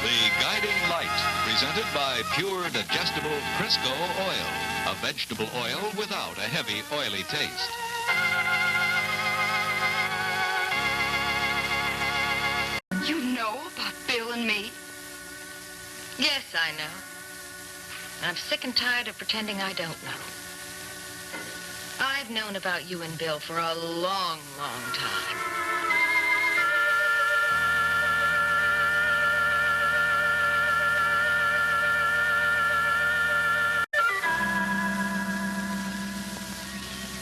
The Guiding Light, presented by Pure Digestible Crisco Oil, a vegetable oil without a heavy, oily taste. You know about Bill and me? Yes, I know. I'm sick and tired of pretending I don't know. I've known about you and Bill for a long, long time.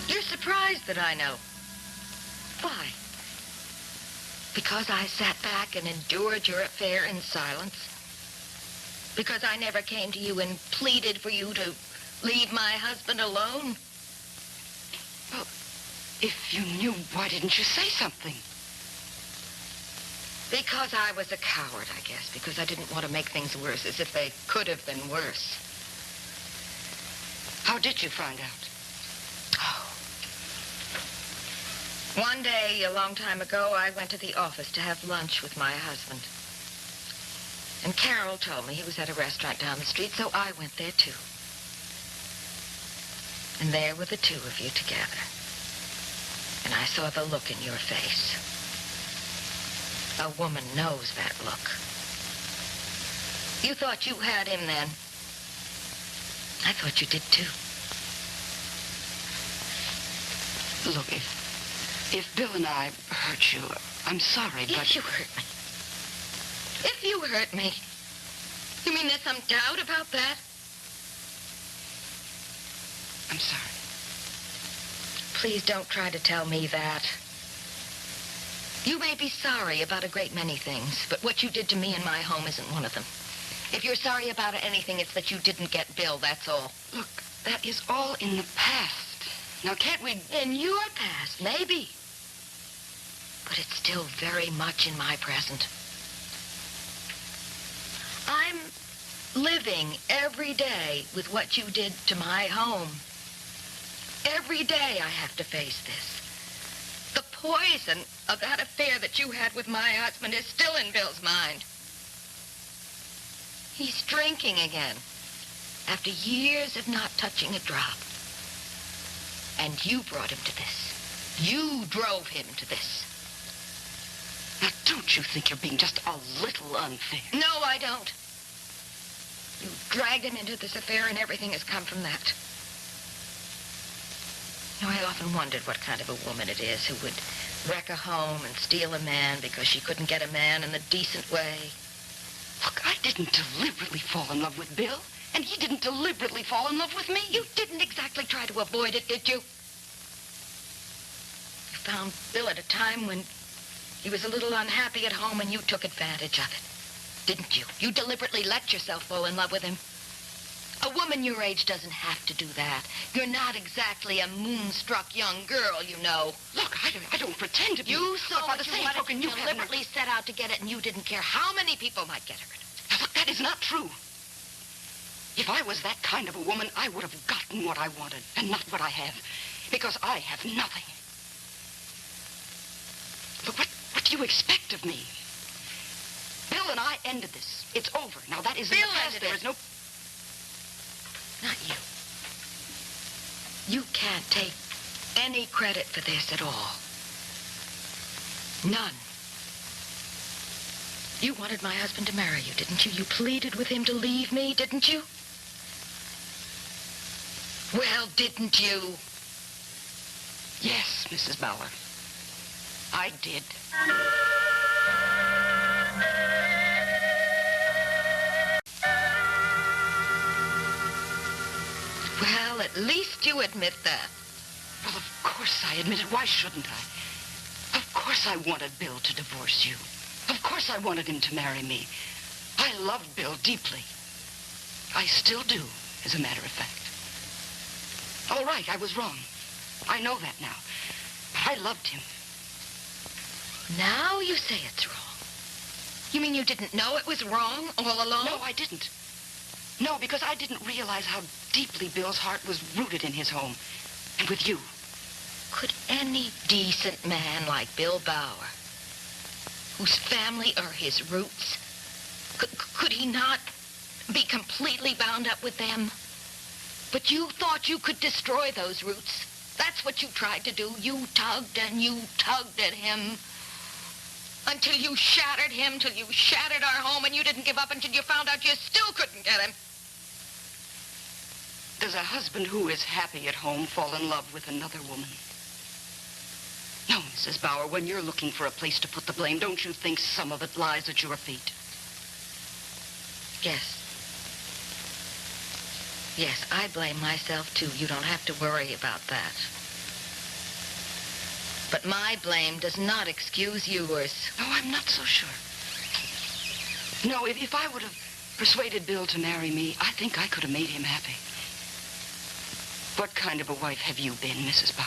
You're surprised that I know. Why? Because I sat back and endured your affair in silence? Because I never came to you and pleaded for you to leave my husband alone? Well, if you knew, why didn't you say something? Because I was a coward, I guess. Because I didn't want to make things worse, as if they could have been worse. How did you find out? One day, a long time ago, I went to the office to have lunch with my husband. And Carol told me he was at a restaurant down the street, so I went there, too. And there were the two of you together. And I saw the look in your face. A woman knows that look. You thought you had him then. I thought you did, too. Look, if Bill and I hurt you, I'm sorry, but... If you hurt me. If you hurt me. You mean there's some doubt about that? I'm sorry. Please don't try to tell me that. You may be sorry about a great many things, but what you did to me in my home isn't one of them. If you're sorry about anything, it's that you didn't get Bill, that's all. Look, that is all in the past. Now, can't we... In your past, maybe. But it's still very much in my present. I'm living every day with what you did to my home. Every day I have to face this. The poison of that affair that you had with my husband is still in Bill's mind. He's drinking again, after years of not touching a drop. And you brought him to this. You drove him to this. Now, don't you think you're being just a little unfair? No, I don't. You dragged him into this affair, and everything has come from that. You know, I often wondered what kind of a woman it is who would wreck a home and steal a man because she couldn't get a man in the decent way. Look, I didn't deliberately fall in love with Bill, and he didn't deliberately fall in love with me. You didn't exactly try to avoid it, did you? You found Bill at a time when he was a little unhappy at home, and you took advantage of it, didn't you? You deliberately let yourself fall in love with him. A woman your age doesn't have to do that. You're not exactly a moonstruck young girl, you know. Look, I don't pretend to be. You saw by what the you same wanted, token, you you deliberately set out to get it, and you didn't care how many people might get hurt. Now, look, that is not true. If I was that kind of a woman, I would have gotten what I wanted, and not what I have. Because I have nothing. Look, what do you expect of me? Bill and I ended this. It's over. Now, that is in the Bill past. ended There it. is no... Not you. You can't take any credit for this at all. None. You wanted my husband to marry you, didn't you? You pleaded with him to leave me, didn't you? Well, didn't you? Yes, Mrs. Bauer. I did. Well, at least you admit that. Well, of course I admit it. Why shouldn't I? Of course I wanted Bill to divorce you. Of course I wanted him to marry me. I loved Bill deeply. I still do, as a matter of fact. All right, I was wrong. I know that now. But I loved him. Now you say it's wrong. You mean you didn't know it was wrong all along? No, I didn't. No, because I didn't realize how deeply Bill's heart was rooted in his home. And with you. Could any decent man like Bill Bauer, whose family are his roots, Could he not be completely bound up with them? But you thought you could destroy those roots. That's what you tried to do. You tugged and you tugged at him until you shattered him, till you shattered our home, and you didn't give up until you found out you still couldn't get him. Does a husband who is happy at home fall in love with another woman? No, Mrs. Bauer, when you're looking for a place to put the blame, don't you think some of it lies at your feet? Yes. Yes, I blame myself, too. You don't have to worry about that. But my blame does not excuse yours. No, I'm not so sure. No, if I would have persuaded Bill to marry me, I think I could have made him happy. What kind of a wife have you been, Mrs. Bauer?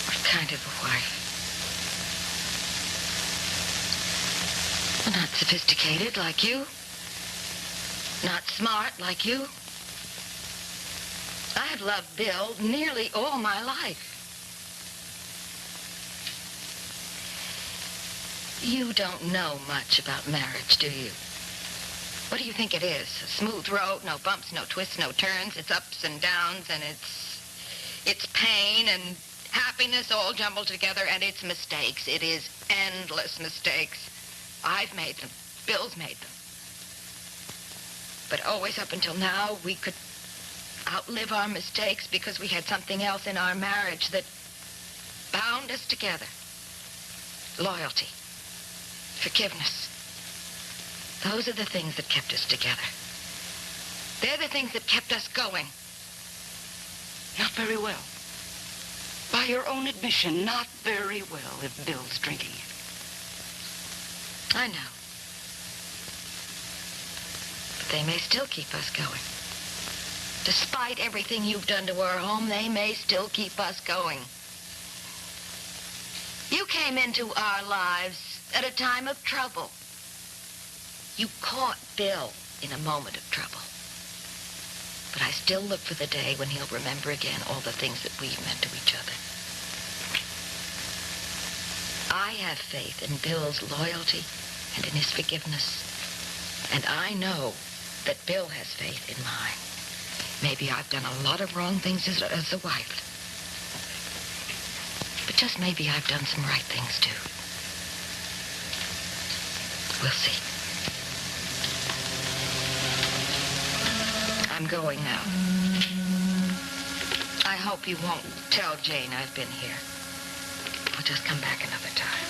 What kind of a wife? Not sophisticated like you. Not smart like you. I've loved Bill nearly all my life. You don't know much about marriage, do you? What do you think it is? A smooth road, no bumps, no twists, no turns. It's ups and downs, and it's pain and happiness all jumbled together, and it's mistakes. It is endless mistakes. I've made them. Bill's made them. But always up until now, we could outlive our mistakes because we had something else in our marriage that bound us together. Loyalty. Forgiveness. Those are the things that kept us together. They're the things that kept us going. Not very well. By your own admission, not very well if Bill's drinking it. I know. But they may still keep us going. Despite everything you've done to our home, they may still keep us going. You came into our lives at a time of trouble. You caught Bill in a moment of trouble. But I still look for the day when he'll remember again all the things that we've meant to each other. I have faith in Bill's loyalty and in his forgiveness. And I know that Bill has faith in mine. Maybe I've done a lot of wrong things as a wife. But just maybe I've done some right things, too. We'll see. I'm going now. I hope you won't tell Jane I've been here. I'll just come back another time.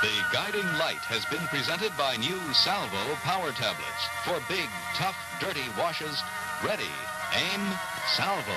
The Guiding Light has been presented by new Salvo Power Tablets for big, tough, dirty washes. Ready, aim, Salvo.